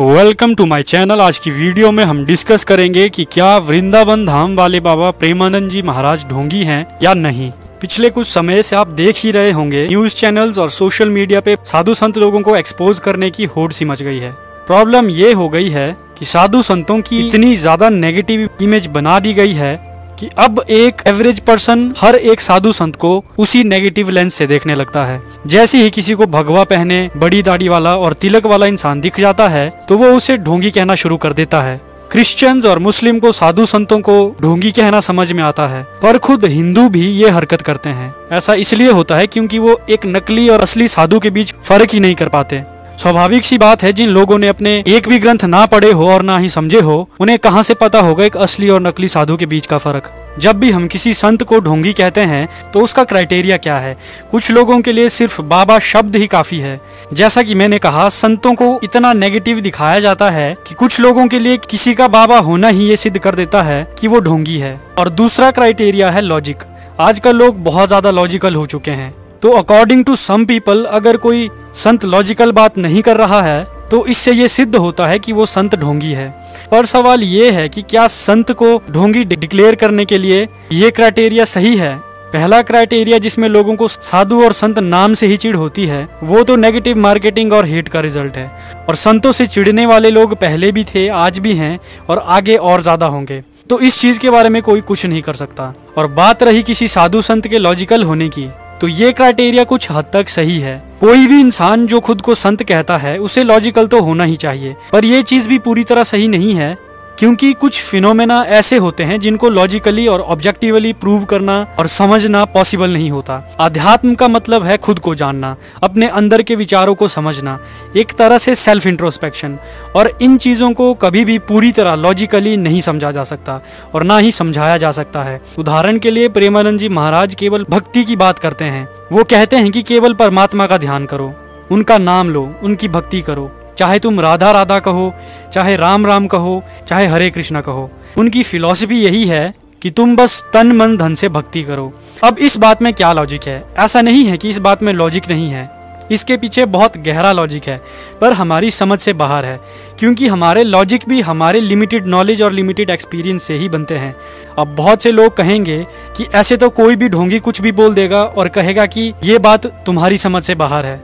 Welcome to my channel. आज की video में हम डिस्कस करेंगे कि क्या वृंदावन धाम वाले बाबा प्रेमानंद जी महाराज ढोंगी हैं या नहीं। पिछले कुछ समय से आप देख ही रहे होंगे न्यूज चैनल्स और सोशल मीडिया पे साधु संत लोगों को एक्सपोज करने की होड़ सी मच गई है। प्रॉब्लम ये हो गई है कि साधु संतों की इतनी ज्यादा नेगेटिव इमेज बना दी गई है कि अब एक एवरेज पर्सन हर एक साधु संत को उसी नेगेटिव लेंस से देखने लगता है। जैसे ही किसी को भगवा पहने, बड़ी दाढ़ी वाला और तिलक वाला इंसान दिख जाता है तो वो उसे ढोंगी कहना शुरू कर देता है। क्रिश्चियंस और मुस्लिम को साधु संतों को ढोंगी कहना समझ में आता है, पर खुद हिंदू भी ये हरकत करते हैं। ऐसा इसलिए होता है क्योंकि वो एक नकली और असली साधु के बीच फर्क ही नहीं कर पाते। स्वाभाविक सी बात है, जिन लोगों ने अपने एक भी ग्रंथ ना पढ़े हो और ना ही समझे हो, उन्हें कहां से पता होगा एक असली और नकली साधु के बीच का फर्क। जब भी हम किसी संत को ढोंगी कहते हैं तो उसका क्राइटेरिया क्या है। कुछ लोगों के लिए सिर्फ बाबा शब्द ही काफी है। जैसा कि मैंने कहा, संतों को इतना नेगेटिव दिखाया जाता है कि कुछ लोगों के लिए किसी का बाबा होना ही ये सिद्ध कर देता है कि वो ढोंगी है। और दूसरा क्राइटेरिया है लॉजिक। आजकल लोग बहुत ज्यादा लॉजिकल हो चुके हैं, तो अकॉर्डिंग टू सम पीपल अगर कोई संत लॉजिकल बात नहीं कर रहा है तो इससे ये सिद्ध होता है कि वो संत ढोंगी है। पर सवाल ये है कि क्या संत को ढोंगी डिक्लेयर करने के लिए ये क्राइटेरिया सही है। पहला क्राइटेरिया जिसमें लोगों को साधु और संत नाम से ही चिढ़ होती है, वो तो नेगेटिव मार्केटिंग और हेट का रिजल्ट है। और संतों से चिढ़ने वाले लोग पहले भी थे, आज भी हैं और आगे और ज्यादा होंगे। तो इस चीज के बारे में कोई कुछ नहीं कर सकता। और बात रही किसी साधु संत के लॉजिकल होने की, तो ये क्राइटेरिया कुछ हद तक सही है। कोई भी इंसान जो खुद को संत कहता है उसे लॉजिकल तो होना ही चाहिए, पर ये चीज भी पूरी तरह सही नहीं है, क्योंकि कुछ फिनोमेना ऐसे होते हैं जिनको लॉजिकली और ऑब्जेक्टिवली प्रूव करना और समझना पॉसिबल नहीं होता। अध्यात्म का मतलब है खुद को जानना, अपने अंदर के विचारों को समझना, एक तरह से सेल्फ इंट्रोस्पेक्शन। और इन चीजों को कभी भी पूरी तरह लॉजिकली नहीं समझा जा सकता और ना ही समझाया जा सकता है। उदाहरण के लिए प्रेमानंद जी महाराज केवल भक्ति की बात करते हैं। वो कहते हैं कि केवल परमात्मा का ध्यान करो, उनका नाम लो, उनकी भक्ति करो, चाहे तुम राधा राधा कहो, चाहे राम राम कहो, चाहे हरे कृष्णा कहो। उनकी फिलॉसफी यही है कि तुम बस तन मन धन से भक्ति करो। अब इस बात में क्या लॉजिक है? ऐसा नहीं है कि इस बात में लॉजिक नहीं है, इसके पीछे बहुत गहरा लॉजिक है, पर हमारी समझ से बाहर है, क्योंकि हमारे लॉजिक भी हमारे लिमिटेड नॉलेज और लिमिटेड एक्सपीरियंस से ही बनते हैं। अब बहुत से लोग कहेंगे कि ऐसे तो कोई भी ढोंगी कुछ भी बोल देगा और कहेगा कि ये बात तुम्हारी समझ से बाहर है।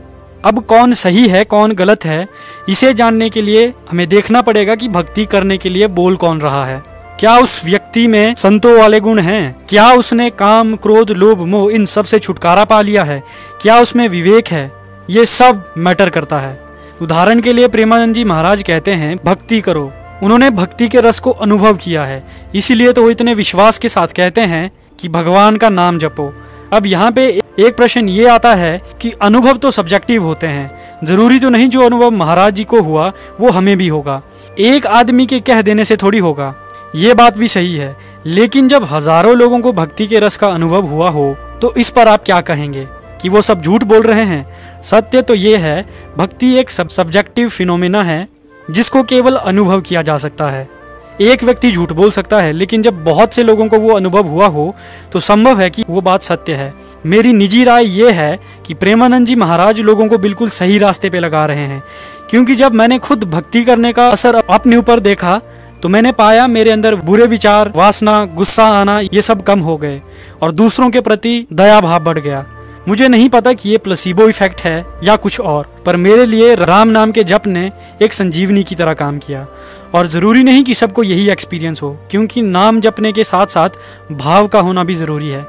अब कौन सही है कौन गलत है, इसे जानने के लिए हमें देखना पड़ेगा कि भक्ति करने के लिए बोल कौन रहा है। क्या उस व्यक्ति में संतों वाले गुण हैं? क्या उसने काम, क्रोध, लोभ, मोह इन सब से छुटकारा पा लिया है? क्या उसमें विवेक है? ये सब मैटर करता है। उदाहरण के लिए प्रेमानंद जी महाराज कहते हैं भक्ति करो। उन्होंने भक्ति के रस को अनुभव किया है, इसीलिए तो वो इतने विश्वास के साथ कहते हैं कि भगवान का नाम जपो। अब यहाँ पे एक प्रश्न ये आता है कि अनुभव तो सब्जेक्टिव होते हैं, जरूरी तो नहीं जो अनुभव महाराज जी को हुआ वो हमें भी होगा। एक आदमी के कह देने से थोड़ी होगा, ये बात भी सही है। लेकिन जब हजारों लोगों को भक्ति के रस का अनुभव हुआ हो तो इस पर आप क्या कहेंगे कि वो सब झूठ बोल रहे हैं? सत्य तो ये है, भक्ति एक सब्जेक्टिव फिनोमेना है जिसको केवल अनुभव किया जा सकता है। एक व्यक्ति झूठ बोल सकता है, लेकिन जब बहुत से लोगों को वो अनुभव हुआ हो तो संभव है कि वो बात सत्य है। मेरी निजी राय ये है कि प्रेमानंद जी महाराज लोगों को बिल्कुल सही रास्ते पे लगा रहे हैं, क्योंकि जब मैंने खुद भक्ति करने का असर अपने ऊपर देखा तो मैंने पाया मेरे अंदर बुरे विचार, वासना, गुस्सा आना ये सब कम हो गए और दूसरों के प्रति दया भाव बढ़ गया। मुझे नहीं पता कि ये प्लेसिबो इफेक्ट है या कुछ और, पर मेरे लिए राम नाम के जप ने एक संजीवनी की तरह काम किया। और जरूरी नहीं कि सबको यही एक्सपीरियंस हो, क्योंकि नाम जपने के साथ साथ भाव का होना भी जरूरी है।